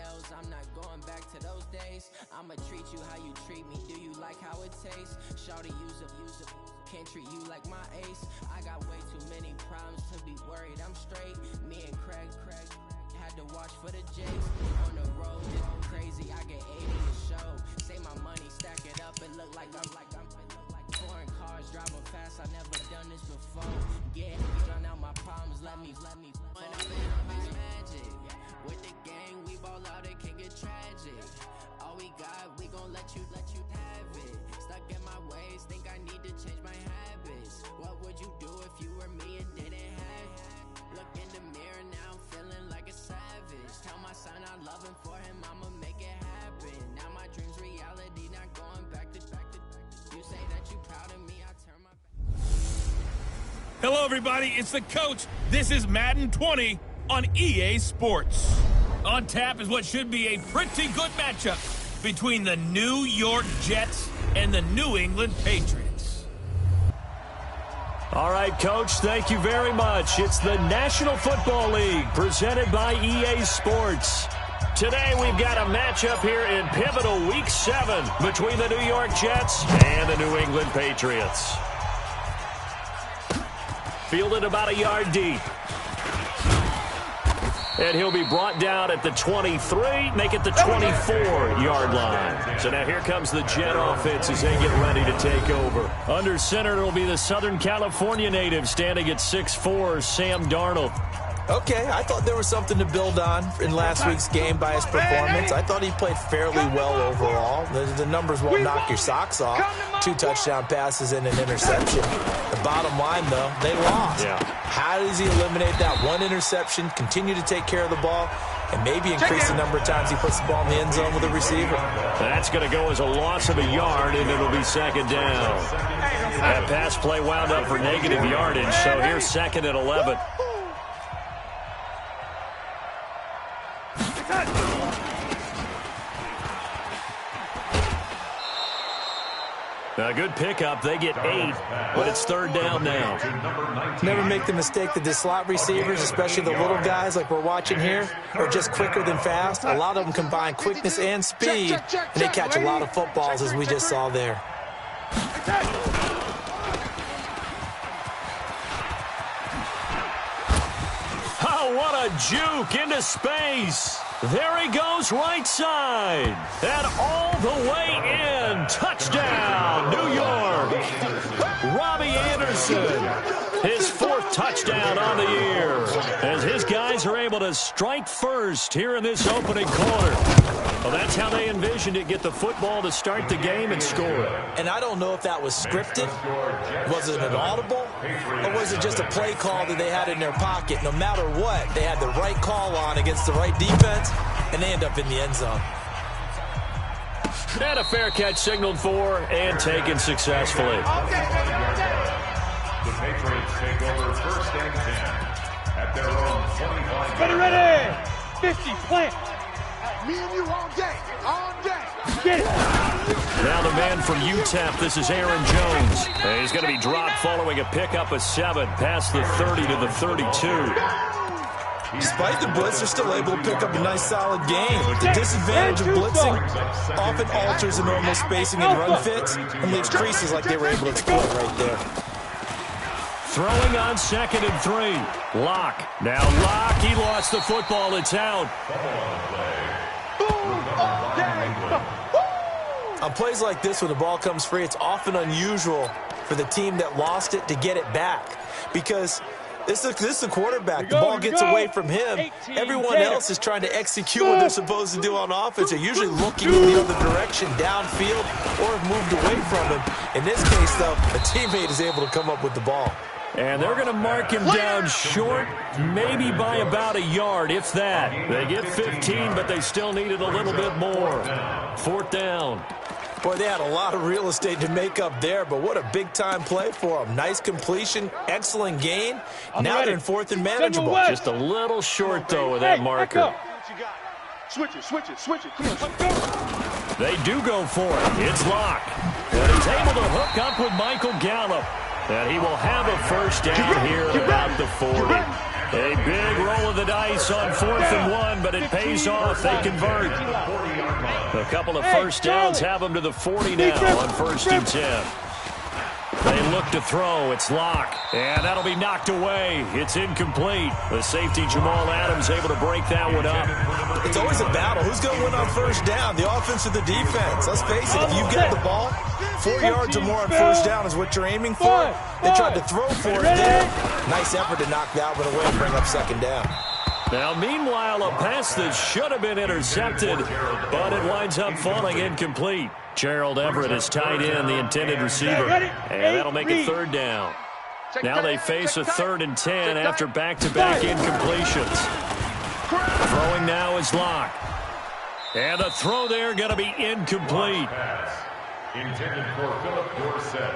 nails, I'm not going back to those days. I'ma treat you how you treat me, do you like how it tastes? Shawty, use up, can't treat you like my ace. I got way too many problems to be worried, I'm straight. Me and Craig had to watch for the J's. On the road, it's crazy, I get 80 a show. Say my money, stack it up, it look like I'm foreign cars, driving fast, I never done this before. Yeah, run out my problems, let me when I've been on this magic. With the gang, we ball out, it can get tragic. All we got, we gon' let you have it. Stuck in my ways, think I need to change my habits. What would you do if you were me and didn't have it? Look in the mirror, now I'm feeling like a savage. Tell my son I love him, for him I'ma make it happen. Now my dream's reality, not going back to. You say that you proud of me, I turn my back. Hello everybody, it's the coach. This is Madden 20 on EA Sports. On tap is what should be a pretty good matchup between the New York Jets and the New England Patriots. All right, Coach, thank you very much. It's the National Football League presented by EA Sports. Today we've got a matchup here in pivotal Week 7 between the New York Jets and the New England Patriots. Fielded about a yard deep. And he'll be brought down at the 23, make it the 24-yard line. So now here comes the Jet offense as they get ready to take over. Under center, it'll be the Southern California native standing at 6'4", Sam Darnold. Okay, I thought there was something to build on in last week's game by his performance. I thought he played fairly well overall. The numbers won't knock your socks off. 2 touchdown passes and an interception. The bottom line, though, they lost. Yeah. How does he eliminate that one interception, continue to take care of the ball, and maybe increase the number of times he puts the ball in the end zone with a receiver? That's going to go as a loss of a yard, and it'll be second down. That pass play wound up for negative yardage, so here's second and 11. A good pickup. They get 8, but it's third down now. Never make the mistake that the slot receivers, especially the little guys like we're watching here, are just quicker than fast. A lot of them combine quickness and speed, and they catch a lot of footballs, as we just saw there. Oh, what a juke into space. There he goes right side. And all the way in. Touchdown, New York. Robbie Anderson. His 4th touchdown on the year. As his guys are able to strike first here in this opening quarter. Well, that's how they envisioned it. Get the football to start the game and score. And I don't know if that was scripted. Was it an audible? Or was it just a play call that they had in their pocket? No matter what, they had the right call on against the right defense, and they end up in the end zone. And a fair catch signaled for and taken successfully. The Patriots take over first and 10 at their own 25. Ready, 50, plant. Me and you all day, Get it. Now the man from UTEP, this is Aaron Jones. And he's going to be dropped following a pickup of 7 past the 30 to the 32. Despite the blitz, they're still able to pick up a nice, solid gain. The disadvantage of blitzing often alters the normal spacing and run fits and leaves creases like they were able to exploit right there. Throwing on 2nd and 3. Locke. Now Locke, he lost the football. It's out. On plays like this, when the ball comes free, it's often unusual for the team that lost it to get it back. Because this is the quarterback. The ball gets away from him. Everyone else is trying to execute what they're supposed to do on offense. They're usually looking in the other direction, downfield, or have moved away from him. In this case, though, a teammate is able to come up with the ball. And they're going to mark him down short, maybe by about a yard, if that. They get 15, but they still needed a little bit more. 4th down. Boy, they had a lot of real estate to make up there, but what a big-time play for them. Nice completion, excellent gain. Now they're in 4th and manageable. Just a little short, though, of that marker. Switch it. Come on. They do go for it. It's Locke. And he's able to hook up with Michael Gallup. And he will have a first down here at about the 40. A big roll of the dice on 4th and 1, but it pays off. They convert. A couple of first downs have them to the 40 now on 1st and 10. They look to throw. It's Locke. And that'll be knocked away. It's incomplete. The safety, Jamal Adams, able to break that one up. It's always a battle. Who's going to win on first down? The offense or the defense? Let's face it. If you get the ball, 4 yards or more on first down is what you're aiming for. They tried to throw for it there. Nice effort to knock that one away and bring up second down. Now, meanwhile, a pass that should have been intercepted, but it winds up falling incomplete. Gerald Everett is tied in, the intended receiver, and that'll make it 3rd down. Now they face a 3rd and 10 after back-to-back incompletions. Throwing now is Locke. And the throw there going to be incomplete. Intended for Philip Dorsett.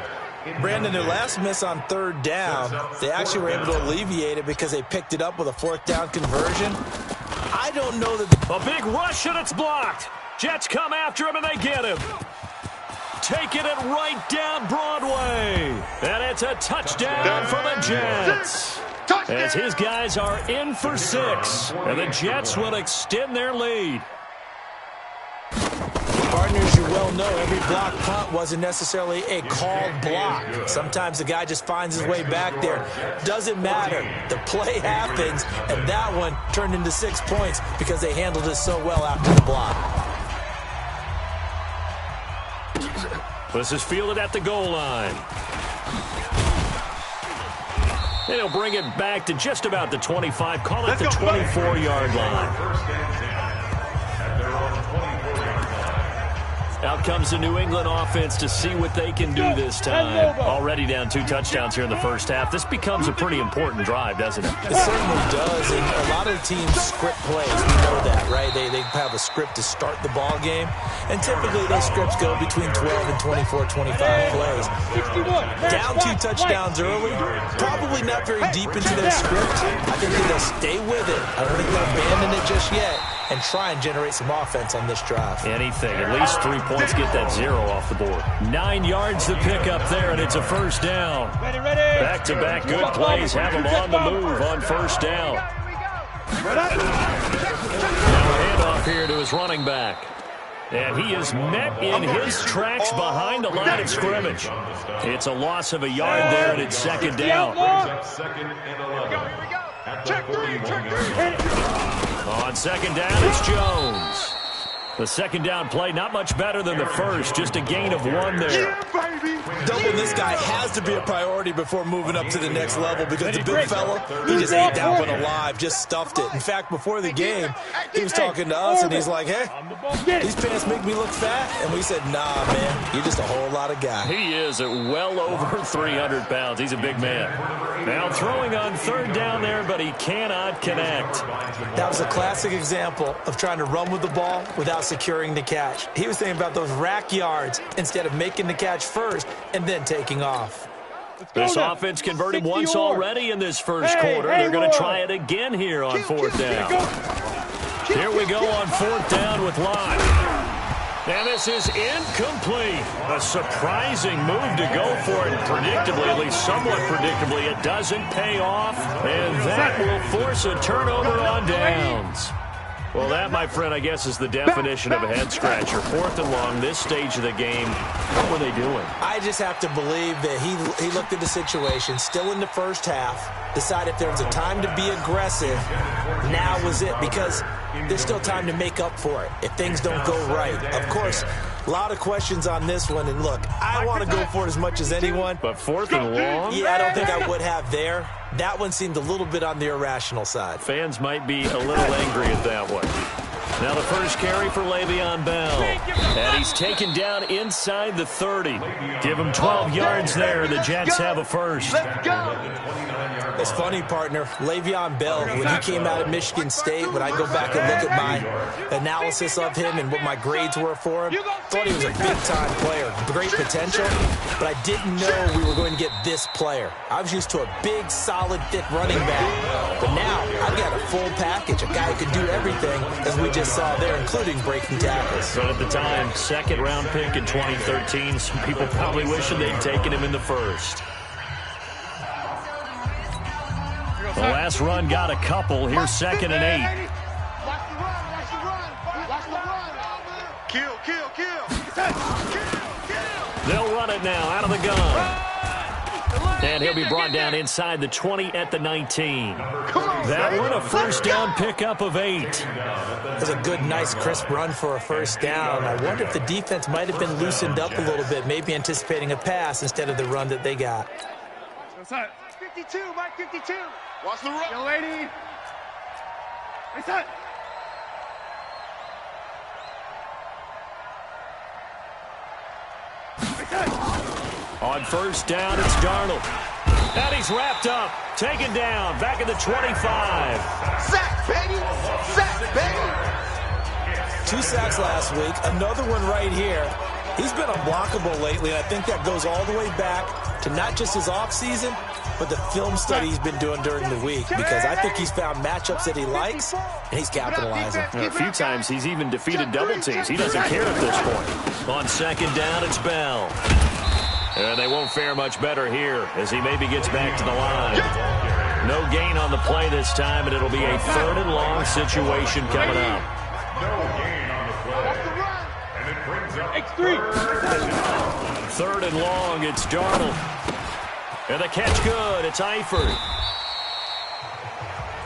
Brandon, their last miss on 3rd down, they actually were able to alleviate it because they picked it up with a 4th down conversion. I don't know that... A big rush, and it's blocked. Jets come after him, and they get him. Taking it right down Broadway. And it's a touchdown for the Jets. As his guys are in for 6. And the Jets will extend their lead. Partners, you well know every block punt wasn't necessarily a called block. Sometimes the guy just finds his way back there. Doesn't matter. The play happens, and that one turned into 6 points because they handled it so well after the block. This is fielded at the goal line. And he'll bring it back to just about the 25. Call it the 24-yard line. Out comes the New England offense to see what they can do this time. Already down 2 touchdowns here in the first half. This becomes a pretty important drive, doesn't it? It certainly does, and a lot of the teams script plays. We know that, right? They have a script to start the ball game, and typically those scripts go between 12 and 24, 25 plays. Down 2 touchdowns early, probably not very deep into their script. I think they'll stay with it. I don't think they'll abandon it just yet and try and generate some offense on this drive. Anything. At least 3 points, get that 0 off the board. 9 yards to pick up there, and it's a first down. Back-to-back good plays have them on the move on first down. Now handoff here to his running back. And he is met in his tracks behind the line of scrimmage. It's a loss of a yard there, and it's second down. Check 3, check 3. On second down, it's Jones. The second down play, not much better than the first, just a gain of 1 there. Doubling this guy has to be a priority before moving up to the next level because the big fella, he just ate that one alive, just stuffed it. In fact, before the game, he was talking to us, and he's like, hey, these pants make me look fat. And we said, nah, man, you're just a whole lot of guy. He is at well over 300 pounds. He's a big man. Now throwing on third down there, but he cannot connect. That was a classic example of trying to run with the ball without securing the catch. He was thinking about those rack yards instead of making the catch first and then taking off. This offense converted once already in this first quarter. They're going to try it again here on fourth down. Here we go on fourth down with Locke. And this is incomplete. A surprising move to go for it. Predictably, at least somewhat predictably, it doesn't pay off. And that will force a turnover on downs. Well, that, my friend, I guess is the definition of a head-scratcher. Fourth and long, this stage of the game. What were they doing? I just have to believe that he looked at the situation, still in the first half, decided if there was a time to be aggressive, now was it, because there's still time to make up for it if things don't go right. Of course, a lot of questions on this one, and look, I want to go for it as much as anyone. But fourth and long? Yeah, I don't think I would have there. That one seemed a little bit on the irrational side. Fans might be a little angry at that one. Now the first carry for Le'Veon Bell. And he's taken down inside the 30. Give him 12 yards there. The Jets have a first. It's funny, partner. Le'Veon Bell, when he came out of Michigan State, when I go back and look at my analysis of him and what my grades were for him, thought he was a big-time player, great potential, but I didn't know we were going to get this player. I was used to a big, solid, thick running back, but now I've got a full package, a guy who can do everything, as we just saw there, including breaking tackles. But at the time, second-round pick in 2013, some people probably wishing they'd taken him in the first. The last run got a couple. Here's 2nd and 8. Watch the run. Watch the run. Kill. They'll run it now out of the gun. And he'll be brought down inside the 20 at the 19. That one a first down pickup of 8. It was a good, nice, crisp run for a first down. I wonder if the defense might have been loosened up a little bit, maybe anticipating a pass instead of the run that they got. 52, Mike 52. Watch the run. Young lady. Reset. On first down, it's Darnold. And he's wrapped up. Taken down. Back at the 25. Sack, baby. Sack, baby. 2 sacks last week. Another one right here. He's been unblockable lately, and I think that goes all the way back to not just his offseason, but the film study he's been doing during the week, because I think he's found matchups that he likes, and he's capitalizing. A few times he's even defeated double teams. He doesn't care at this point. On 2nd down, it's Bell. And they won't fare much better here as he maybe gets back to the line. No gain on the play this time, and it'll be a 3rd and long situation coming up. No gain on the play. And it brings up X3. 3rd and long, it's Darnold. And the catch good, it's Eifert.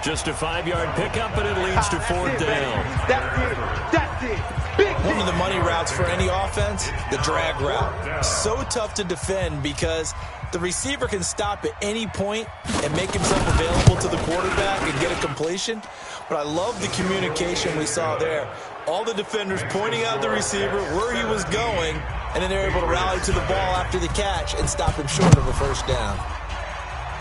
Just a 5-yard pickup, and it leads to 4th down. That's it. One of the money routes for any offense, the drag route. So tough to defend because the receiver can stop at any point and make himself available to the quarterback and get a completion. But I love the communication we saw there. All the defenders pointing out the receiver, where he was going, and then they're able to rally to the ball after the catch and stop him short of a first down.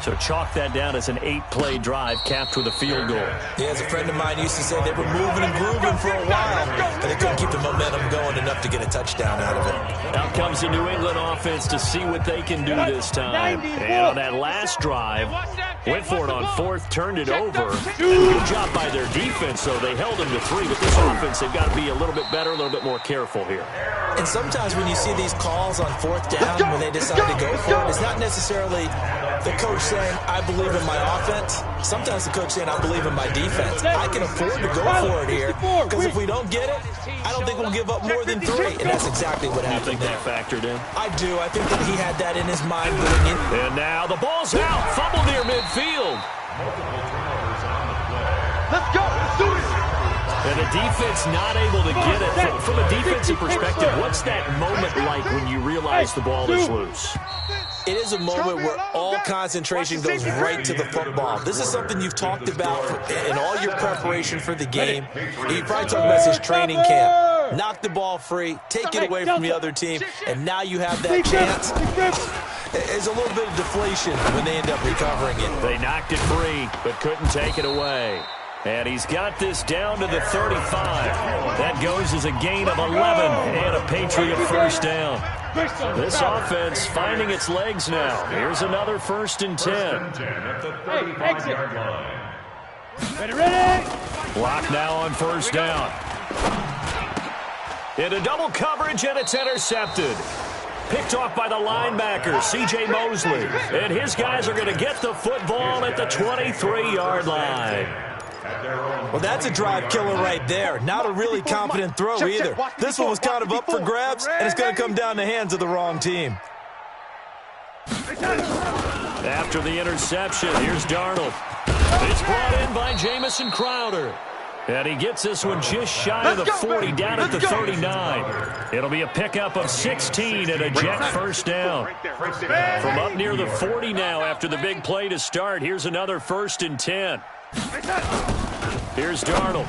So chalk that down as an 8-play drive capped with a field goal. Yeah, as a friend of mine used to say, they were moving and grooving for a while, but they couldn't keep the momentum going enough to get a touchdown out of it. Out comes the New England offense to see what they can do this time. And on that last drive, went for it on 4th, turned it over. And good job by their defense, though. They held them to 3, but this offense, they've got to be a little bit better, a little bit more careful here. And sometimes when you see these calls on 4th down, when they decide to go for it, it's not necessarily the coach saying, I believe in my offense. Sometimes the coach saying, I believe in my defense. I can afford to go for it here, because if we don't get it, I don't think we'll give up more than 3. And that's exactly what happened. You think that factored in? I do. I think that he had that in his mind going in. And now the ball's out. Fumble near midfield. Let's go. Let's do it. And the defense not able to get it. From a defensive perspective, what's that moment like when you realize the ball is loose? It is a moment where all concentration goes right to the football. This is something you've talked about in all your preparation for the game. You probably talked about this training camp. Knock the ball free, take it away from the other team, and now you have that chance. There's a little bit of deflation when they end up recovering it. They knocked it free, but couldn't take it away. And he's got this down to the 35. That goes as a gain of 11 and a Patriot first down. This offense finding its legs now. Here's another 1st and 10. Hey, exit. Ready. Block now on first down. Into double coverage, and it's intercepted. Picked off by the linebacker, C.J. Mosley. And his guys are going to get the football at the 23-yard line. Well, that's a drive killer right there. Not a really confident throw either. This one was kind of up for grabs, and it's going to come down the hands of the wrong team. After the interception, here's Darnold. It's brought in by Jamison Crowder. And he gets this one just shy of the 40, down at the 39. It'll be a pickup of 16 and a Jet first down. From up near the 40 now after the big play to start, here's another 1st and 10. Here's Darnold.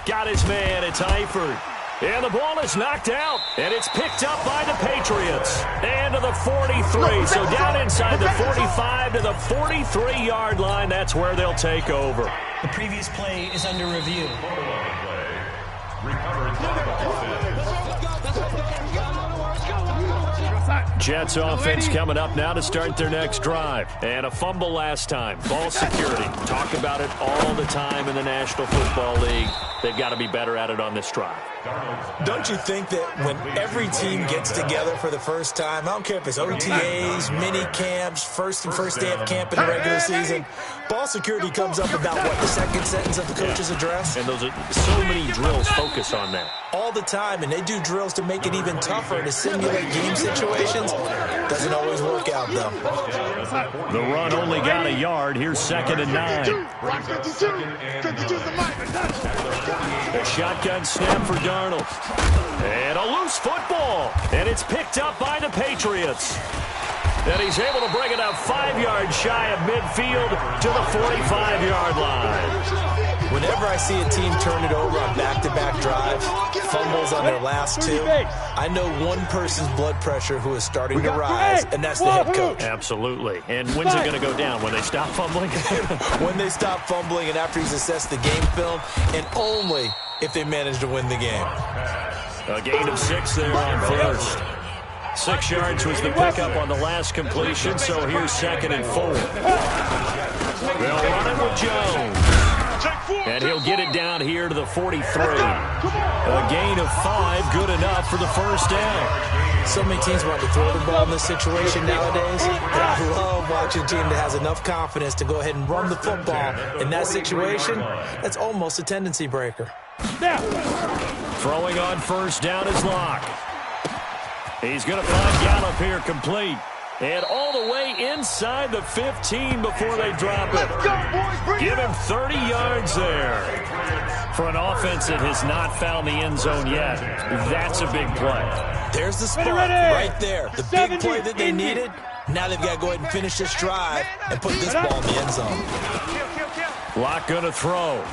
Got his man. It's Eifert. And the ball is knocked out. And it's picked up by the Patriots. And to the 43. So down inside the 45 to the 43-yard line. That's where they'll take over. The previous play is under review. Jets offense coming up now to start their next drive. And a fumble last time. Ball security. Talk about it all the time in the National Football League. they've got to be better at it on this drive. Don't you think that when every team gets together for the first time, I don't care if it's OTAs, mini camps, first day of camp in the regular season, ball security comes up about, what, the second sentence of the coach's address? And those are so many drills focus on that. All the time, and they do drills to make it even tougher to simulate game situations. Doesn't always work out, though. The run only got a yard. Here's 2nd and 9. A shotgun snap for Darnold. And a loose football. And it's picked up by the Patriots. And he's able to bring it up 5 yards shy of midfield to the 45-yard line. Whenever I see a team turn it over on back-to-back drives, fumbles on their last 2, I know one person's blood pressure who is starting to rise, and that's the head coach. Absolutely. And when's it going to go down? When they stop fumbling? When they stop fumbling and after he's assessed the game film, and only if they manage to win the game. A gain of 6 there on first. 6 yards was the pickup on the last completion, so here's 2nd and 4. They'll run it with Jones. And he'll get it down here to the 43. A gain of 5, good enough for the first down. So many teams want to throw the ball in this situation nowadays. And I love watching a team that has enough confidence to go ahead and run the football. In that situation, that's almost a tendency breaker. Throwing on first down is Locke. He's going to find Gallup here complete. And all the way inside the 15 before they drop it. Give him 30 yards there. For an offense that has not found the end zone yet, that's a big play. There's the spot right there. The big play that they needed. Now they've got to go ahead and finish this drive and put this ball in the end zone. Locke going to throw.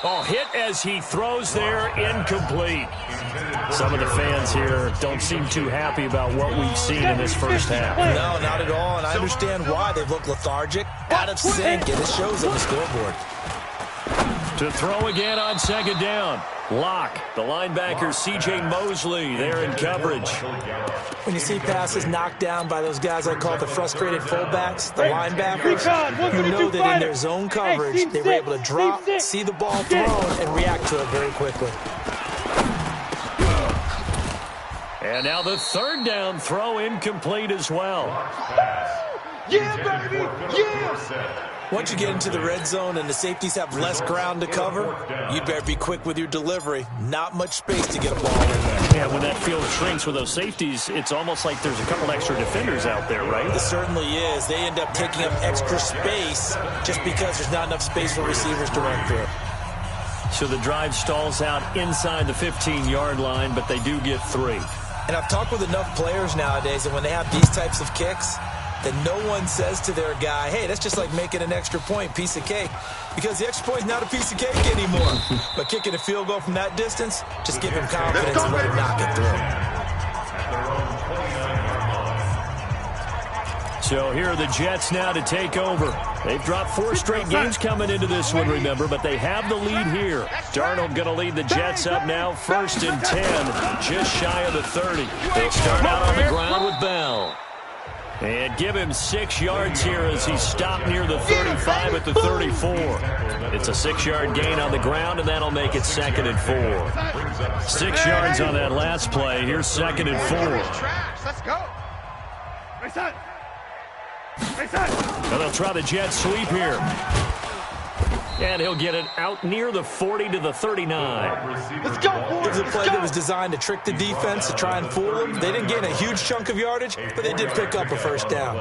Oh, hit as he throws there, incomplete. Some of the fans here don't seem too happy about what we've seen in this first half. No, not at all, and I understand why. They've looked lethargic, out of sync, and it shows on the scoreboard. To throw again on 2nd down. Locke, the linebacker C.J. Mosley there in coverage. When you see passes knocked down by those guys I call the frustrated fullbacks, the linebackers, you know that in their zone coverage, they were able to drop, see the ball thrown, and react to it very quickly. And now the 3rd down throw incomplete as well. Yeah, baby! Yeah! Once you get into the red zone and the safeties have less ground to cover, you better be quick with your delivery. Not much space to get a ball in there. Yeah, when that field shrinks with those safeties, it's almost like there's a couple extra defenders out there, right? It certainly is. They end up taking up extra space just because there's not enough space for receivers to run through. So the drive stalls out inside the 15-yard line, but they do get 3. And I've talked with enough players nowadays that when they have these types of kicks, that no one says to their guy, hey, that's just like making an extra point, piece of cake. Because the extra point is not a piece of cake anymore. But kicking a field goal from that distance, just give him confidence and let him knock it through. So here are the Jets now to take over. They've dropped 4 straight games coming into this one, remember, but they have the lead here. Darnold going to lead the Jets up now, 1st and 10, just shy of the 30. They'll start out on the ground with Bell. And give him 6 yards here as he's stopped near the 35 at the 34. It's a 6-yard gain on the ground, and that'll make it 2nd and 4. 6 yards on that last play. Here's 2nd and 4. Let's go. And they'll try the jet sweep here. And he'll get it out near the 40 to the 39. Let's go, boys. It was a play that was designed to trick the defense, to try and fool them. They didn't gain a huge chunk of yardage, but they did pick up a first down.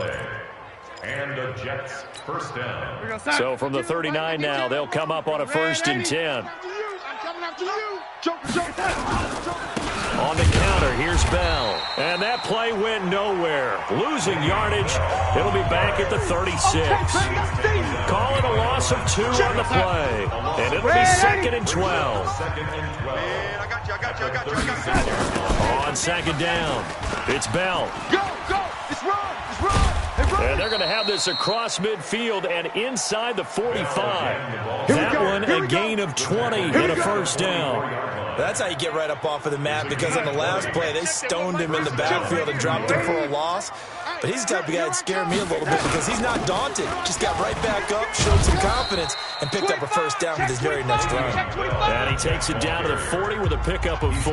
And the Jets first down. So from the 39 now, they'll come up on a 1st and 10. I'm coming after you. Jump. On the counter, here's Bell. And that play went nowhere. Losing yardage. It'll be back at the 36. Call it a loss of 2 on the play. And it'll be 2nd and 12. Man, I got you. On 2nd down, it's Bell. Go. It's run. And they're going to have this across midfield and inside the 45. That one a gain of 20 and a first down. That's how you get right up off of the mat, because on the last play, they stoned him in the backfield and dropped him for a loss. But he's the type of guy that scared me a little bit because he's not daunted. Just got right back up, showed some confidence, and picked up a first down with his very next run. And he takes it down to the 40 with a pickup of 4.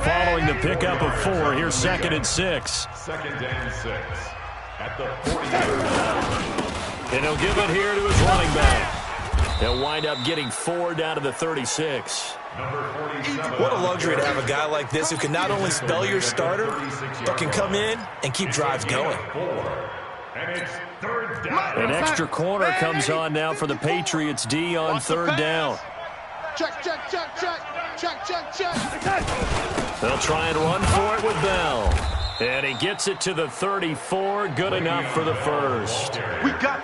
Following the pickup of 4, here's 2nd and 6. 2nd and 6 at the 40. And he'll give it here to his running back. He'll wind up getting 4 down to the 36. What a luxury to have a guy like this who can not only spell your starter, but can come in and keep drives going. An extra corner comes on now for the Patriots D on 3rd down. Check, check, check, check. Check, check, check. They'll try and run for it with Bell. And he gets it to the 34. Good enough for the first.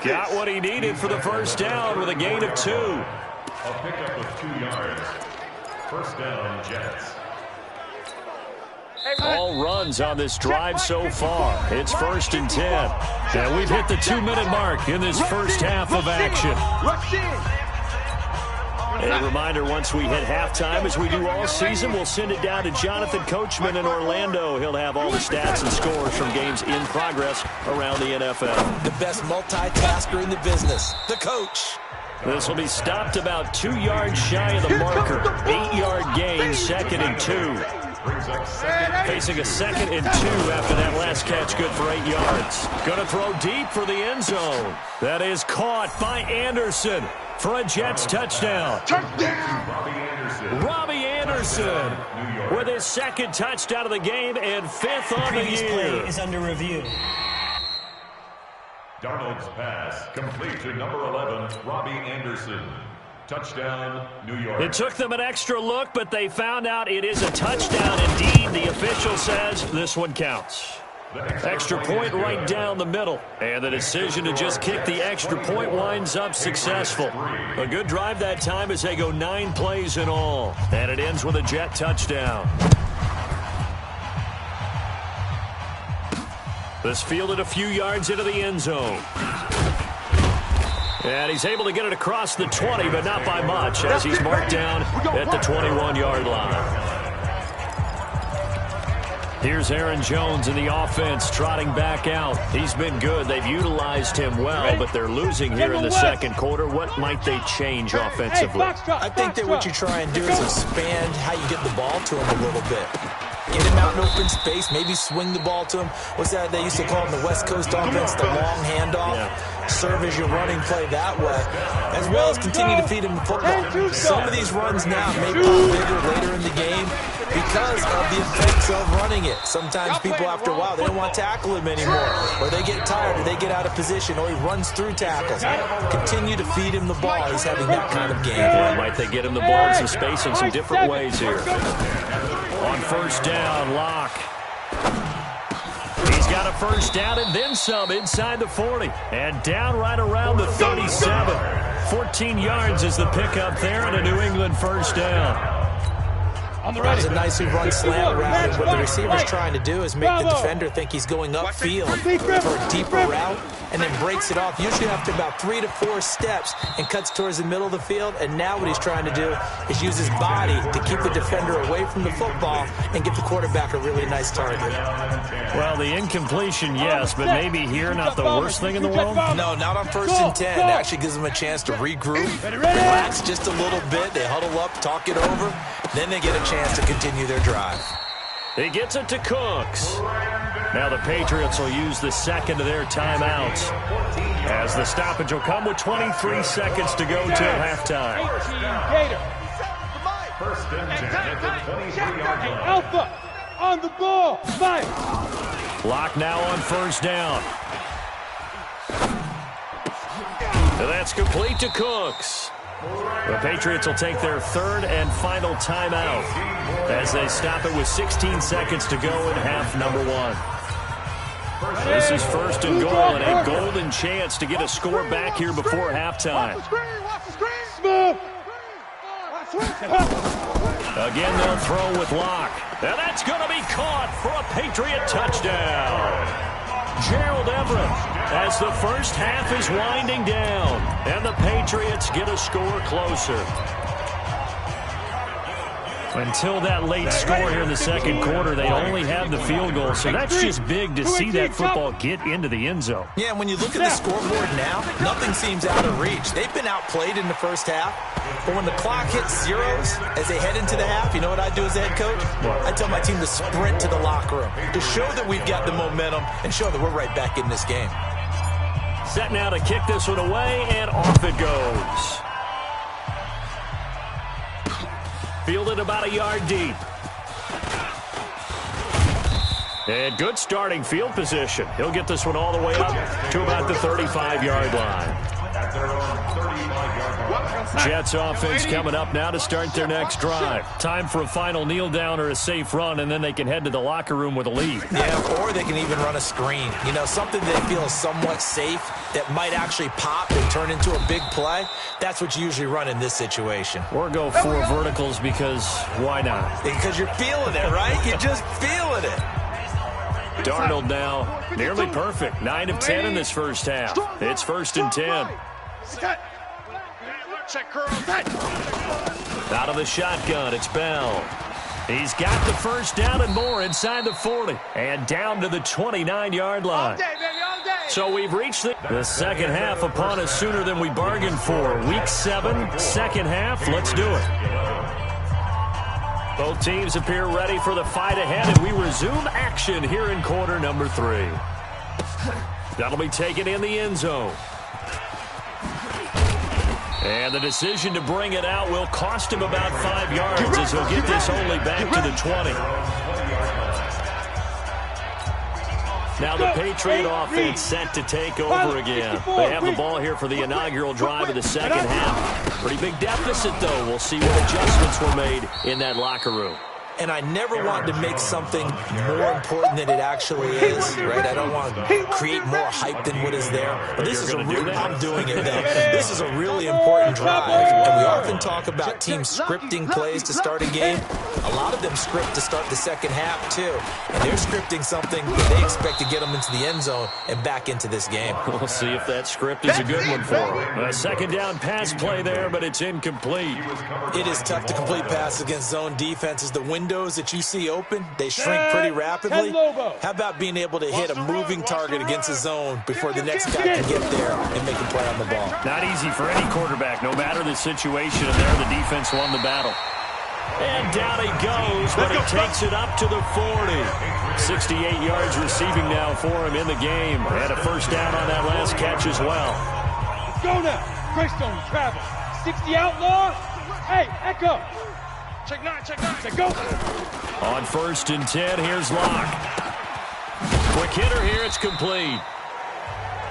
Got what he needed for the first down with a gain of 2. A pickup of 2 yards. First down, Jets. All runs on this drive so far. It's 1st and 10. And we've hit the 2-minute mark in this first half of action. A reminder, once we hit halftime, as we do all season, we'll send it down to Jonathan Coachman in Orlando. He'll have all the stats and scores from games in progress around the NFL. The best multitasker in the business, the coach. This will be stopped about 2 yards shy of the marker. 8-yard gain, 2nd and 2. Facing a 2nd and 2 after that last catch, good for 8 yards. Going to throw deep for the end zone. That is caught by Anderson for a Jets touchdown. Robbie Anderson with his 2nd touchdown of the game and 5th on the year. Play is under review. Darnold's pass complete to number 11, Robbie Anderson. Touchdown, New York. It took them an extra look, but they found out it is a touchdown indeed. The official says this one counts. Extra point right down the middle. And the decision to just kick the extra point winds up successful. A good drive that time as they go 9 plays in all. And it ends with a Jet touchdown. This fielded a few yards into the end zone. And he's able to get it across the 20, but not by much, as he's marked down at the 21-yard line. Here's Aaron Jones in the offense trotting back out. He's been good. They've utilized him well, but they're losing here in the second quarter. What might they change offensively? I think that what you try and do is expand how you get the ball to him a little bit. Get him out in open space, maybe swing the ball to him. What's that they used to call in the West Coast offense, the long handoff? Yeah. Serve as your running play that way, as well as continue to feed him the football. Some of these runs now may pop bigger later in the game because of the effects of running it. Sometimes people, after a while, they don't want to tackle him anymore, or they get tired, or they get out of position, or he runs through tackles. Continue to feed him the ball. He's having that kind of game. Yeah, might they get him the ball in some space in some different ways here. On first down, Locke. He's got a first down and then some inside the 40. And down right around the 37. 14 yards is the pickup there and a New England first down. That was a nicely run slant around. What the receiver's trying to do is make the defender think he's going upfield for a deeper route and then breaks it off, usually after about 3 to 4 steps, and cuts towards the middle of the field. And now what he's trying to do is use his body to keep the defender away from the football and give the quarterback a really nice target. Well, the incompletion, yes, but maybe here not the worst thing in the world? No, not on 1st and 10. It actually gives them a chance to regroup, relax just a little bit. They huddle up, talk it over, then they get a chance to continue their drive. He gets it to Cooks. Now the Patriots will use the second of their timeouts, as the stoppage will come with 23 seconds to go till halftime. First and 10 at the 23-yard line. Alpha on the ball. Fight. Locke now on first down. And that's complete to Cooks. The Patriots will take their 3rd and final timeout as they stop it with 16 seconds to go in half number 1. This is 1st and goal, and a golden chance to get a score back here before halftime. Again, they'll throw with Locke. And that's going to be caught for a Patriot touchdown. Gerald Everett, as the first half is winding down, and the Patriots get a score closer. Until that late score here in the second quarter, they only had the field goal, so that's just big to see that football get into the end zone. Yeah, when you look at the scoreboard now, nothing seems out of reach. They've been outplayed in the first half, but when the clock hits zeros as they head into the half, you know what I do as the head coach? I tell my team to sprint to the locker room to show that we've got the momentum and show that we're right back in this game. Set now to kick this one away, and off it goes. Fielded about a yard deep. And good starting field position. He'll get this one all the way up to about the 35-yard line. Jets offense coming up now to start their next drive. Time for a final kneel down or a safe run, and then they can head to the locker room with a lead. Yeah, or they can even run a screen. You know, something they feel is somewhat safe that might actually pop and turn into a big play. That's what you usually run in this situation. Or go for verticals because why not? Because you're feeling it, right? You're just feeling it. Darnold now nearly perfect. 9 of 10 in this first half. It's 1st and 10. Out of the shotgun, it's Bell. He's got the first down and more inside the 40. And down to the 29-yard line. So we've reached the second half upon us sooner than we bargained for. Week 7, second half. Let's do it. Both teams appear ready for the fight ahead, and we resume action here in quarter number 3. That'll be taken in the end zone. And the decision to bring it out will cost him about 5 yards as he'll get this only back to the 20. Now the Patriot offense set to take over again. They have the ball here for the inaugural drive of the second half. Pretty big deficit, though. We'll see what adjustments were made in that locker room. And I never want to make something more important than it actually is, right? I don't want to create more hype than what is there. But this is a really, I'm doing it though. This is a really important drive. And we often talk about teams scripting plays to start a game. A lot of them script to start the second half too. And they're scripting something that they expect to get them into the end zone and back into this game. We'll see if that script is a good one for them. A second down pass play there, but it's incomplete. It is tough to complete passes against zone defenses. The windows that you see open, they shrink pretty rapidly. How about being able to hit a moving target against a zone before the next guy can get there and make a play on the ball? Not easy for any quarterback, no matter the situation, and there the defense won the battle. And down he goes, but he takes it up to the 40. 68 yards receiving now for him in the game. And a first down on that last catch as well. Let's go now. Greystone, Travis. 60 outlaw. Hey, Echo. Check 9, check go. On 1st and 10, here's Locke. Quick hitter here, it's complete.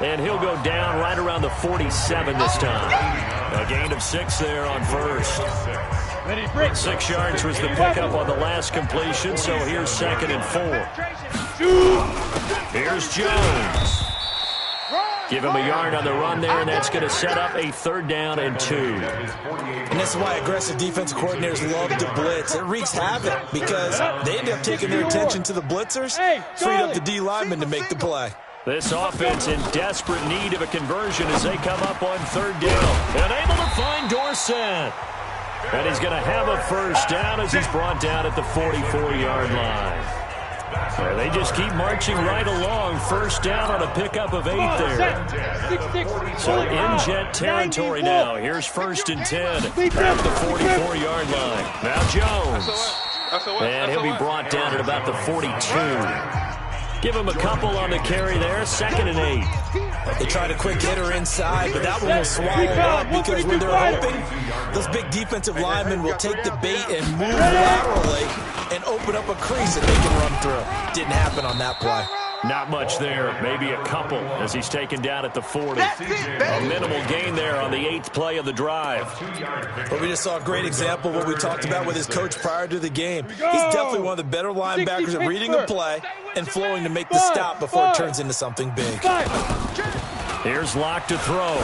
And he'll go down right around the 47 this time. A gain of 6 there on first. 6 yards was the pickup on the last completion, so here's 2nd and 4. Here's Jones. Give him a yard on the run there, and that's going to set up a 3rd down and 2. And that's why aggressive defensive coordinators love to blitz. It wreaks havoc because they end up taking their attention to the blitzers, freed up the D lineman to make the play. This offense in desperate need of a conversion as they come up on 3rd down. And able to find Dorsett. And he's going to have a first down as he's brought down at the 44-yard line. They just keep marching right along. First down on a pickup of 8 there. So in Jet territory now. Here's 1st and 10 at the 44-yard line. Now Jones. And he'll be brought down at about the 42. Give him a couple on the carry there. 2nd and 8. They tried a quick hitter inside, but that one will swallow up because when they're open, those big defensive linemen will take the bait and move laterally and open up a crease that they can run through. Didn't happen on that play. Not much there, maybe a couple as he's taken down at the 40. A minimal gain there on the 8th play of the drive. But we just saw a great example of what we talked about with his coach prior to the game. He's definitely one of the better linebackers at reading a play and flowing to make the stop before it turns into something big. Here's Locke to throw.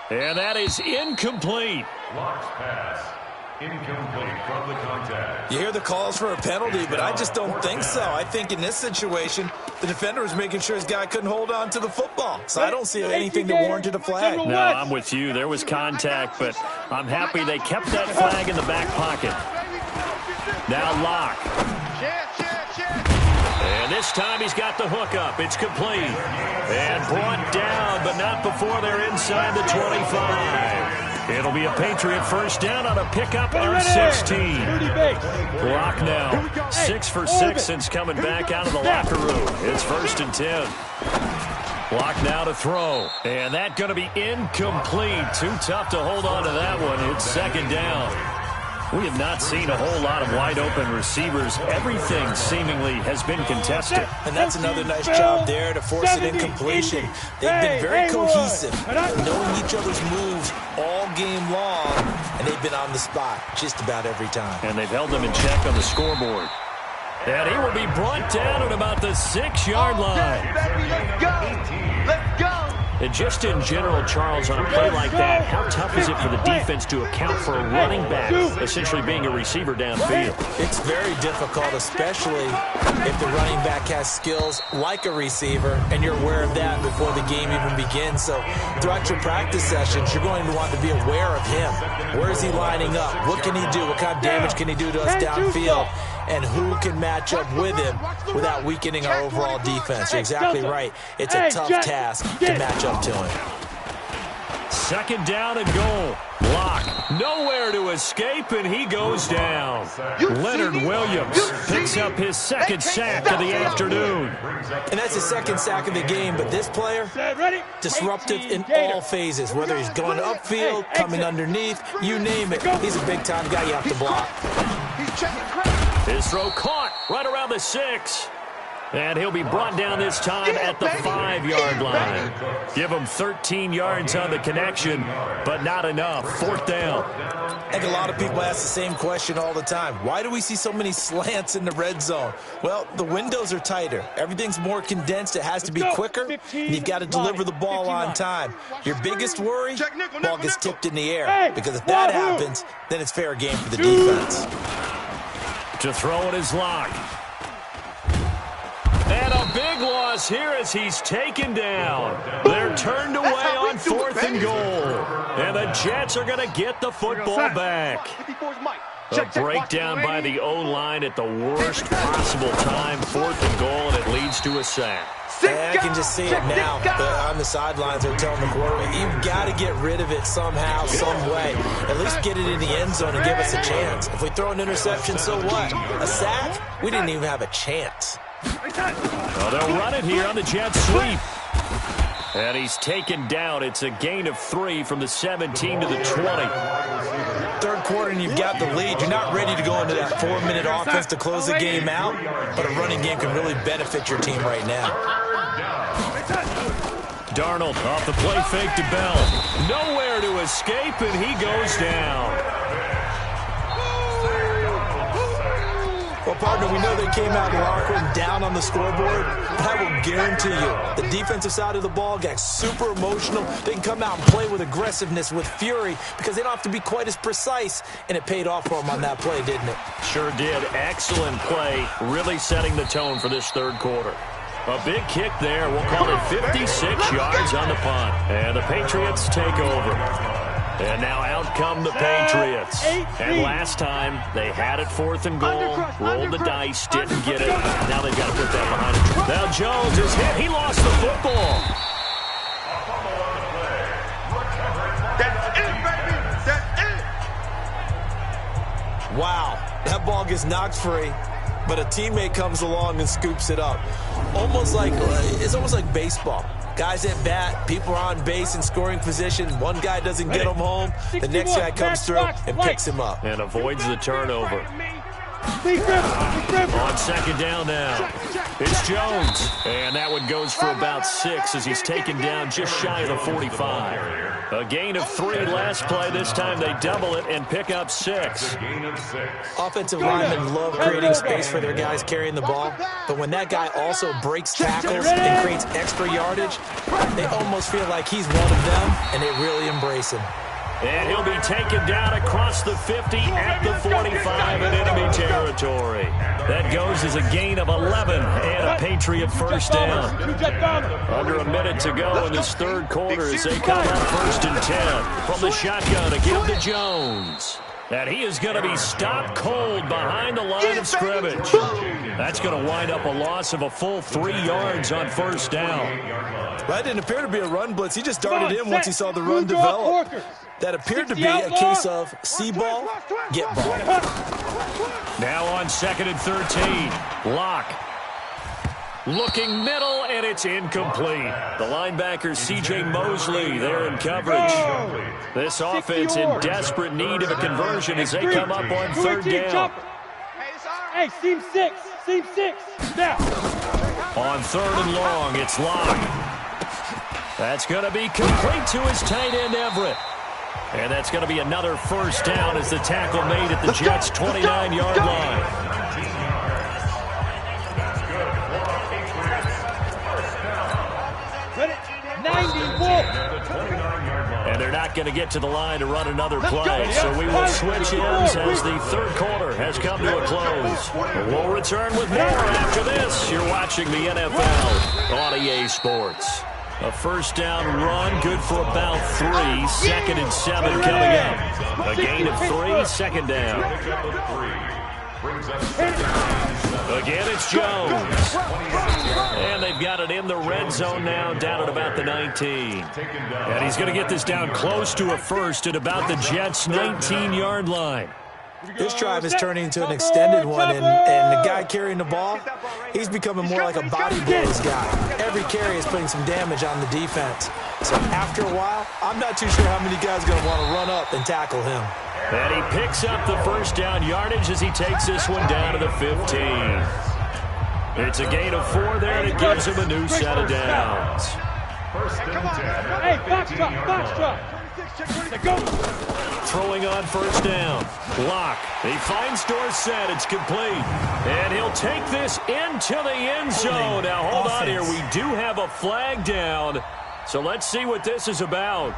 And that is incomplete. Locke's pass. Incomplete from the contact. You hear the calls for a penalty, but I just don't think so. I think in this situation, The defender was making sure his guy couldn't hold on to the football. So I don't see anything that warranted a flag. No, I'm with you. There was contact, but I'm happy they kept that flag in the back pocket. Now Locke. And this time he's got the hook up. It's complete. And brought down, but not before they're inside the 25. It'll be a Patriot first down on a pickup of 16. Locke now 6 for 6 since coming back out of the locker room. It's 1st and 10. Locke now to throw. And that going to be incomplete. Too tough to hold on to that one. It's 2nd down. We have not seen a whole lot of wide-open receivers. Everything seemingly has been contested. And that's another nice job there to force it incompletion. They've been very cohesive, knowing each other's moves all game long, and they've been on the spot just about every time. And they've held them in check on the scoreboard. And he will be brought down at about the 6-yard line. Let's go. Let's go. And just in general, Charles, on a play like that, how tough is it for the defense to account for a running back essentially being a receiver downfield? It's very difficult, especially if the running back has skills like a receiver, and you're aware of that before the game even begins. So throughout your practice sessions, you're going to want to be aware of him. Where is he lining up? What can he do? What kind of damage can he do to us downfield? And who can match up with him without weakening our overall defense? You're exactly right. It's a tough task to match up to him. 2nd down and goal. Locke nowhere to escape, and he goes down. Leonard Williams picks up his 2nd sack of the afternoon. And that's his 2nd sack of the game, but this player, disruptive in all phases, whether he's going upfield, coming underneath, you name it. He's a big-time guy you have to block. His throw caught right around the 6. And he'll be brought down this time at the 5-yard line. Give him 13 yards on the connection, but not enough. 4th down. I think a lot of people ask the same question all the time. Why do we see so many slants in the red zone? Well, the windows are tighter. Everything's more condensed. It has to be quicker, and you've got to deliver the ball on time. Your biggest worry, ball gets tipped in the air, because if that happens, then it's fair game for the defense. To throw it is Locke. And a big loss here as he's taken down. They're turned away on 4th and goal. And the Jets are going to get the football back. A breakdown by the O-line at the worst possible time. 4th and goal, and it leads to a sack. Yeah, I can just see it now. On the sidelines, they're telling the quarterback, you've got to get rid of it somehow, some way. At least get it in the end zone and give us a chance. If we throw an interception, so what? A sack? We didn't even have a chance. Well, they'll run it here on the Jets sweep. And he's taken down. It's a gain of 3 from the 17 to the 20. 3rd quarter and you've got the lead. You're not ready to go into that 4-minute offense to close the game out, but a running game can really benefit your team right now. Darnold off the play fake to Bell. Nowhere to escape, and he goes down. Well, partner, we know they came out of the locker room down on the scoreboard, but I will guarantee you the defensive side of the ball got super emotional. They can come out and play with aggressiveness, with fury, because they don't have to be quite as precise, and it paid off for them on that play, didn't it? Sure did. Excellent play, really setting the tone for this 3rd quarter. A big kick there. We'll call it 56 yards on the punt. And the Patriots take over. And now out come the Patriots. And last time, they had it 4th and goal, rolled the dice, didn't get it. Now they've got to put that behind them. Now Jones is hit. He lost the football. That's it, baby. That's it. Wow, that ball gets knocked free, but a teammate comes along and scoops it up. It's almost like baseball. Guys at bat, people are on base in scoring position. One guy doesn't get him home. The next guy comes through and picks him up. And avoids the turnover. On 2nd down now. It's Jones. And that one goes for about 6 as he's taken down just shy of the 45. A gain of 3 last play. This time they double it and pick up 6. Offensive linemen love creating space for their guys carrying the ball, but when that guy also breaks tackles and creates extra yardage, they almost feel like he's one of them, and they really embrace him. And he'll be taken down across the 50 at the 45 in enemy territory. That goes as a gain of 11 and a Patriot first down. Under a minute to go in this third quarter as they come up 1st and 10. From the shotgun to give to Jones. And he is going to be stopped cold behind the line of scrimmage. That's going to wind up a loss of a full 3 yards on first down. That didn't appear to be a run blitz. He just darted in once he saw the run develop. That appeared to be a case of see ball, get ball. Now on 2nd and 13. Locke. Looking middle, and it's incomplete. The linebacker, C.J. Mosley, there in coverage. This offense in desperate need of a conversion as they come up on 3rd down. Hey, seam 6. Now. On 3rd and long, it's Locke. That's going to be complete to his tight end, Everett. And that's going to be another first down as the tackle made at the Jets' 29-yard line. And they're not going to get to the line to run another play, so we will switch ends as the third quarter has come to a close. We'll return with more after this. You're watching the NFL on EA Sports. A first down run, good for about 3. 2nd and 7 coming up. A gain of 3, 2nd down. Again, it's Jones. And they've got it in the red zone now, down at about the 19. And he's going to get this down close to a first at about the Jets' 19-yard line. This drive is turning into an extended one, and the guy carrying the ball, he's becoming more like a body blows guy. Every carry is putting some damage on the defense. So after a while, I'm not too sure how many guys are going to want to run up and tackle him. And he picks up the first down yardage as he takes this one down to the 15. It's a gain of 4 there, and it gives him a new set of downs. Hey, box drop. Throwing on first down. Locke. He finds Dorsett. It's complete. And he'll take this into the end zone. Now, hold on here. We do have a flag down. So let's see what this is about.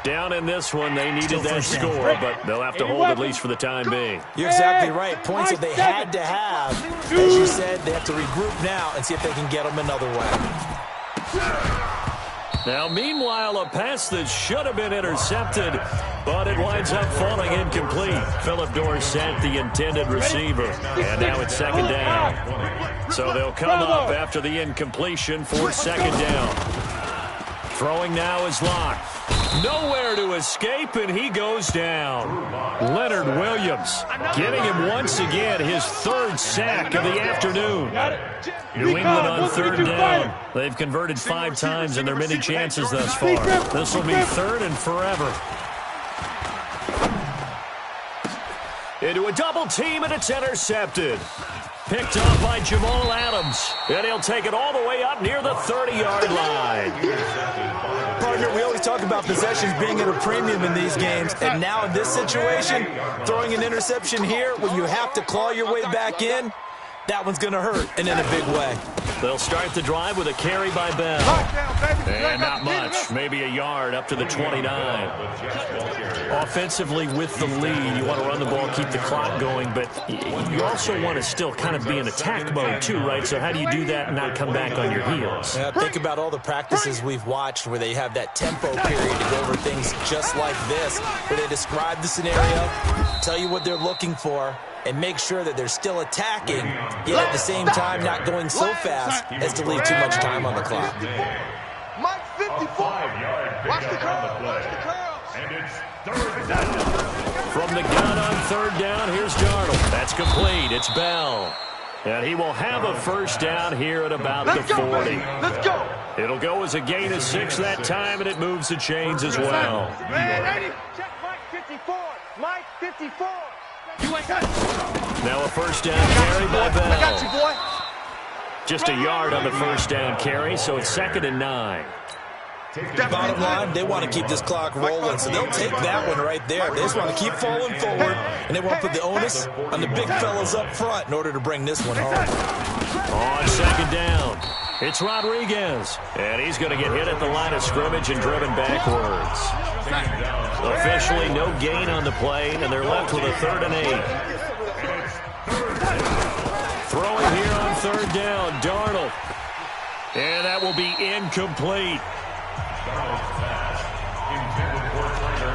Down in this one, they needed that score, but they'll have to hold at least for the time being. You're exactly right. Points that they had to have. As you said, they have to regroup now and see if they can get them another way. Now, meanwhile, a pass that should have been intercepted, but it winds up falling incomplete. Philip Dorsett, the intended receiver. And now it's 2nd down. So they'll come up after the incompletion for 2nd down. Throwing now is Locke. Nowhere to escape, and he goes down. Leonard Williams getting him once again his 3rd sack of the afternoon. New England on 3rd down. They've converted 5 times in their many chances thus far. This will be 3rd and forever. Into a double team, and it's intercepted. Picked up by Jamal Adams. And he'll take it all the way up near the 30-yard line. Partner, we always talk about possessions being at a premium in these games. And now in this situation, throwing an interception here when you have to claw your way back in, that one's going to hurt, and in a big way. They'll start the drive with a carry by Bell. And not much, maybe a yard up to the 29. Offensively with the lead, you want to run the ball, keep the clock going, but you also want to still kind of be in attack mode too, right? So how do you do that and not come back on your heels? Yeah, think about all the practices we've watched where they have that tempo period to go over things just like this, where they describe the scenario, tell you what they're looking for, and make sure that they're still attacking, yet at the same time not going so fast as to leave too much time on the clock. Mike 54. Watch the curls. And it's 3rd down. From the gun on 3rd down, here's Darnold. That's complete. It's Bell. And he will have a first down here at about the 40. Let's go. It'll go as a gain of 6 that time, and it moves the chains as well. Check Mike 54. Mike 54. You ain't got Now a first down carry by Bell. I got you, boy. Just a yard on the first down carry, so it's 2nd and 9. Bottom line, they want to keep this clock rolling, so they'll take that one right there. They just want to keep falling forward, and they want to put the onus on the big fellas up front in order to bring this one home. On 2nd down, It's Rodriguez, and he's going to get hit at the line of scrimmage and driven backwards. Officially no gain on the play, and they're left with a 3rd and 8. Throwing here on 3rd down, Darnold. And that will be incomplete.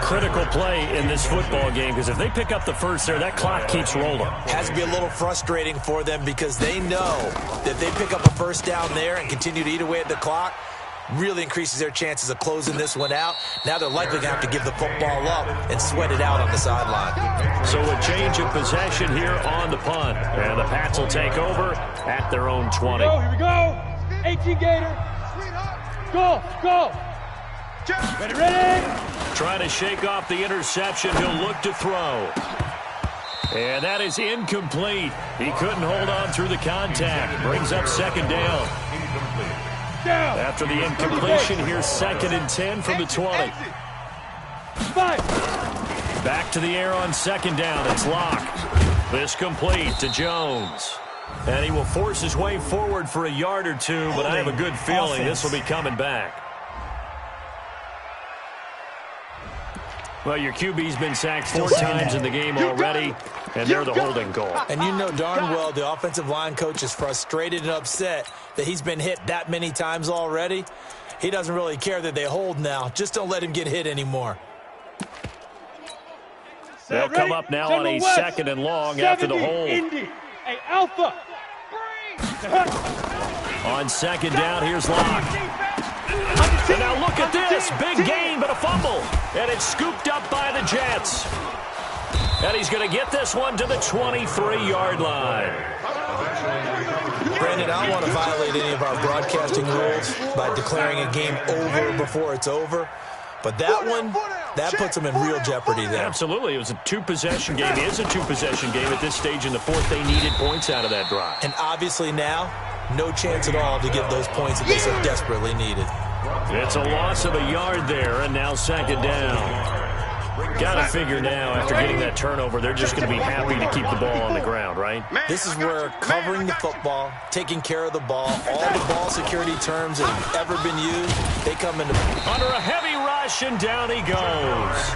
Critical play in this football game, because if they pick up the first there, that clock keeps rolling. Has to be a little frustrating for them because they know that they pick up a first down there and continue to eat away at the clock, really increases their chances of closing this one out. Now they're likely going to have to give the football up and sweat it out on the sideline. So a change of possession here on the punt. And the Pats will take over at their own 20. Here we go. 18 Gator. Go. Ready. Trying to shake off the interception. He'll look to throw. And that is incomplete. He couldn't hold on through the contact. Brings up 2nd down. After the incompletion, here's 2nd and 10 from the 20. Back to the air on 2nd down. It's locked. This complete to Jones. And he will force his way forward for a yard or two, but I have a good feeling this will be coming back. Well, your QB's been sacked 4 times in the game already, and they're the holding goal. And you know darn well the offensive line coach is frustrated and upset that he's been hit that many times already. He doesn't really care that they hold now. Just don't let him get hit anymore. They'll come up now on a 2nd and long after the hold. Hey, Alpha. On 2nd down, here's Locke. And now look at this. Big gain, but a fumble. And it's scooped up by the Jets. And he's going to get this one to the 23-yard line. Brandon, I don't want to violate any of our broadcasting rules by declaring a game over before it's over. But that one, that puts them in real jeopardy there. Absolutely. It was a 2-possession game. It is a 2-possession game at this stage in the 4th. They needed points out of that drive. And obviously now, no chance at all to get those points that they so desperately needed. It's a loss of a yard there, and now 2nd down. Got to figure now, after getting that turnover, they're just going to be happy to keep the ball on the ground, right? This is where covering the football, taking care of the ball, all the ball security terms that have ever been used, they come into... Under a heavy rush, and down he goes.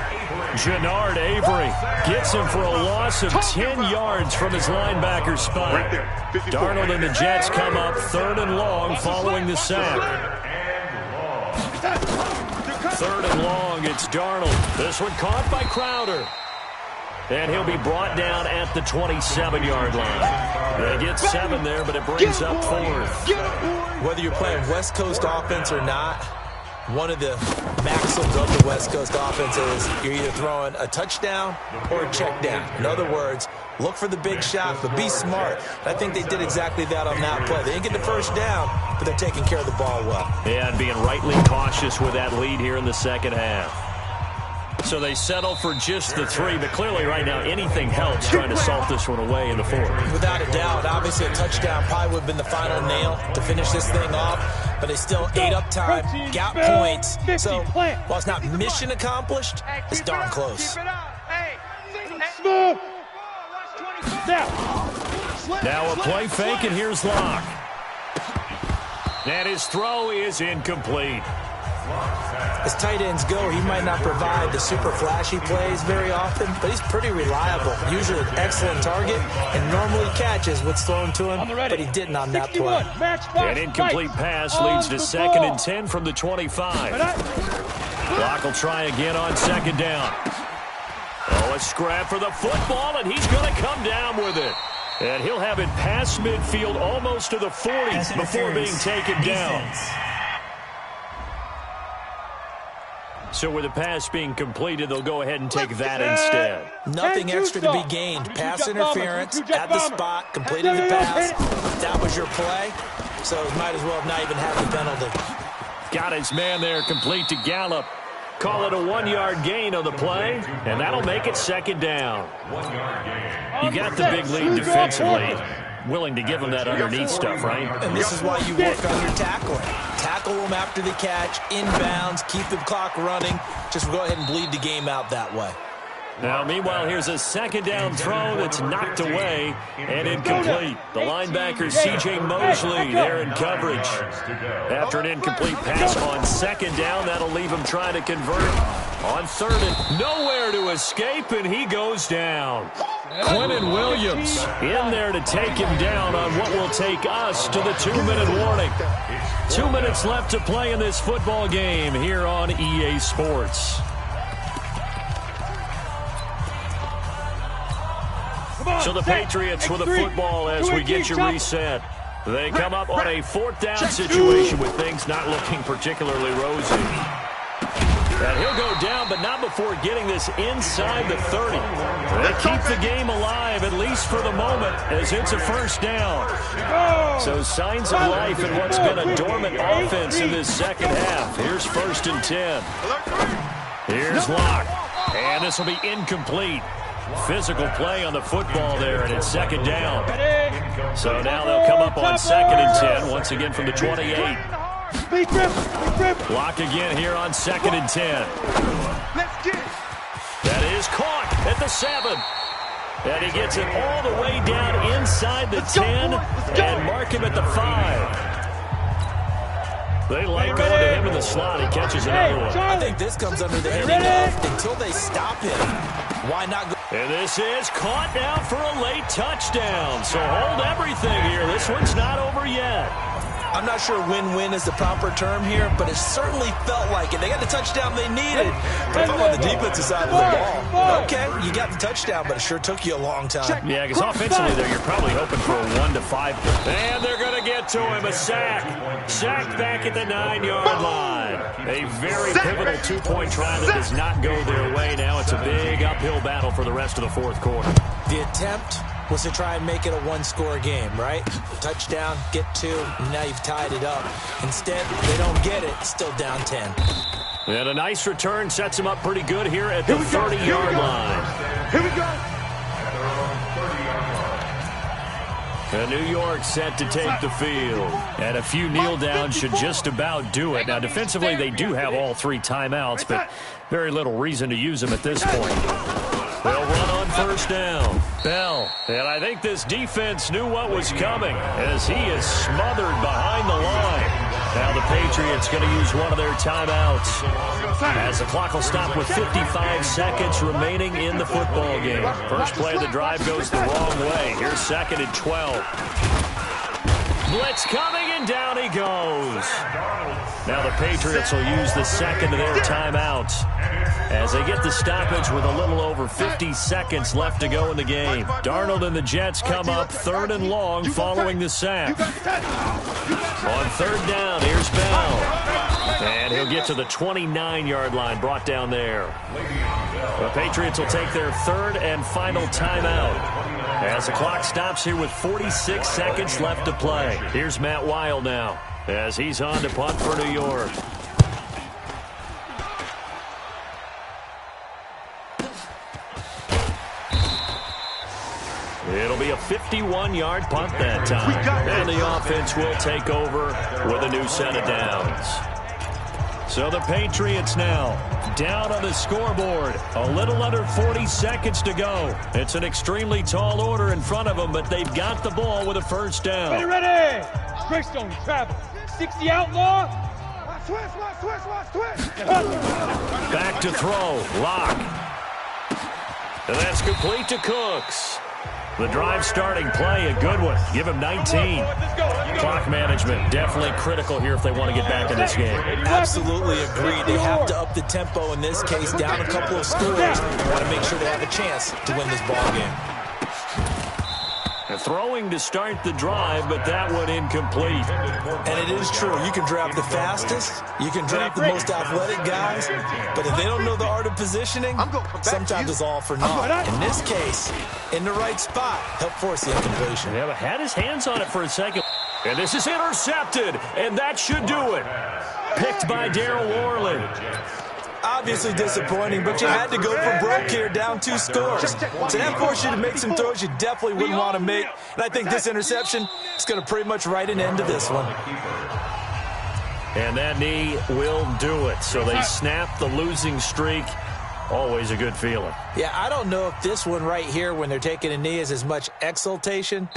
Jannard Avery gets him for a loss of 10 yards from his linebacker spot. Darnold and the Jets come up 3rd and long following the sack. 3rd and long, it's Darnold. This one caught by Crowder. And he'll be brought down at the 27-yard line. They get 7 there, but it brings up 4th. Whether you're playing West Coast offense or not, one of the maxims of the West Coast offense is you're either throwing a touchdown or a check down. In other words, look for the big shot, but be smart. I think they did exactly that on that play. They didn't get the first down, but they're taking care of the ball well. Yeah, and being rightly cautious with that lead here in the 2nd half. So they settle for just the 3, but clearly right now anything helps trying to salt this one away in the 4th. Without a doubt, obviously a touchdown probably would have been the final nail to finish this thing off, but they still ate up time, got points. So while it's not mission accomplished, it's darn close. Now a play fake, and here's Locke. And his throw is incomplete. As tight ends go, he might not provide the super flashy plays very often, but he's pretty reliable. Usually an excellent target and normally catches what's thrown to him, but he didn't on that play. An incomplete pass leads to 2nd and 10 from the 25. Locke will try again on 2nd down. Oh, a scrap for the football, and he's going to come down with it. And he'll have it past midfield almost to the 40 before being taken down. So with the pass being completed, they'll go ahead and take that instead. Nothing extra to be gained. Pass interference at the spot, completing the pass. That was your play, so might as well have not even had the penalty. Got his man there, complete to Gallup. Call it a 1-yard gain on the play, and that'll make it 2nd down. You got the big lead defensively. Willing to give them that underneath stuff, right? And this is why you work on your tackling. Tackle them after the catch, inbounds, keep the clock running. Just go ahead and bleed the game out that way. Now, meanwhile, here's a second down throw that's knocked away and incomplete. The linebacker, C.J. Mosley, there in coverage. After an incomplete pass on second down, that'll leave him trying to convert on third and nowhere to escape, and he goes down. Quentin Williams in there to take him down on what will take us to the 2-minute warning. 2 minutes left to play in this football game here on EA Sports. So the Patriots with the football as we get you reset. They come up on a fourth down situation with things not looking particularly rosy. And he'll go down, but not before getting this inside the 30. They keep the game alive, at least for the moment, as it's a first down. So signs of life in what's been a dormant offense in this second half. Here's 1st and 10. Here's Locke. And this will be incomplete. Physical play on the football there, and it's second down. So now they'll come up on 2nd and 10, once again from the 28. Block again here on 2nd and 10. That is caught at the 7. And he gets it all the way down inside the 10 and mark him at the 5. They like going to him in the slot. He catches another one. I think this comes under the heading of until they stop him. Why not go? And this is caught now for a late touchdown. So hold everything here. This one's not over yet. I'm not sure win-win is the proper term here, but it certainly felt like it. They got the touchdown they needed. But if I'm on the defensive side of the ball, okay, you got the touchdown, but it sure took you a long time. Yeah, because offensively there, you're probably hoping for a 1-5. And they're going to get to him. A sack. Sack back at the 9-yard line. A very pivotal 2-point try that does not go their way. Now it's a big uphill battle for the rest of the fourth quarter. The attempt was to try and make it a one-score game, right? Touchdown, get 2, and now you've tied it up. Instead, they don't get it, still down 10. And a nice return sets him up pretty good here at the 30-yard line. Here we go. And New York set to take the field. And a few kneel downs should just about do it. Now, defensively, they do have all 3 timeouts, but very little reason to use them at this point. They'll run on 1st down. Bell. And I think this defense knew what was coming as he is smothered behind the line. Now the Patriots going to use one of their timeouts as the clock will stop with 55 seconds remaining in the football game. First play of the drive goes the wrong way. Here's 2nd and 12. Blitz coming, and down he goes. Now the Patriots will use the second of their timeouts as they get the stoppage with a little over 50 seconds left to go in the game. Darnold and the Jets come up 3rd and long following the sack. On 3rd down, here's Bell. And he'll get to the 29-yard line, brought down there. The Patriots will take their 3rd and final timeout as the clock stops here with 46 seconds left to play. Here's Matt Weil now as he's on to punt for New York. It'll be a 51-yard punt that time. And the offense will take over with a new set of downs. So the Patriots now down on the scoreboard. A little under 40 seconds to go. It's an extremely tall order in front of them, but they've got the ball with a 1st down. Ready! Greystone travel. 60 outlaw. Twist. Back to throw. Locke. And that's complete to Cooks. The drive starting play, a good one. Give him 19. Clock management, definitely critical here if they want to get back in this game. Absolutely agree. They have to up the tempo in this case, down a couple of scores. They want to make sure they have a chance to win this ball game. Throwing to start the drive, but that one incomplete. And it is true. You can draft the fastest. You can draft the most athletic guys. But if they don't know the art of positioning, sometimes it's all for naught. In this case, in the right spot, help force the incompletion. Yeah, but had his hands on it for a second. And this is intercepted, and that should do it. Picked by Darryl Worley. Obviously disappointing, but you had to go for broke here, down 2 scores. So that forced you to make some throws you definitely wouldn't want to make. And I think this interception is going to pretty much write an end to this one. And that knee will do it. So they snap the losing streak Always a good feeling. Yeah, I don't know if this one right here when they're taking a knee is as much exultation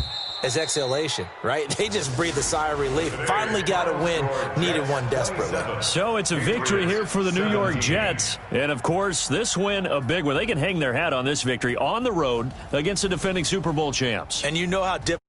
as exhalation, right? They just breathe a sigh of relief. Finally got a win. Needed one desperately. So it's a victory here for the New York Jets. And, of course, this win a big one. They can hang their hat on this victory on the road against the defending Super Bowl champs. And you know how difficult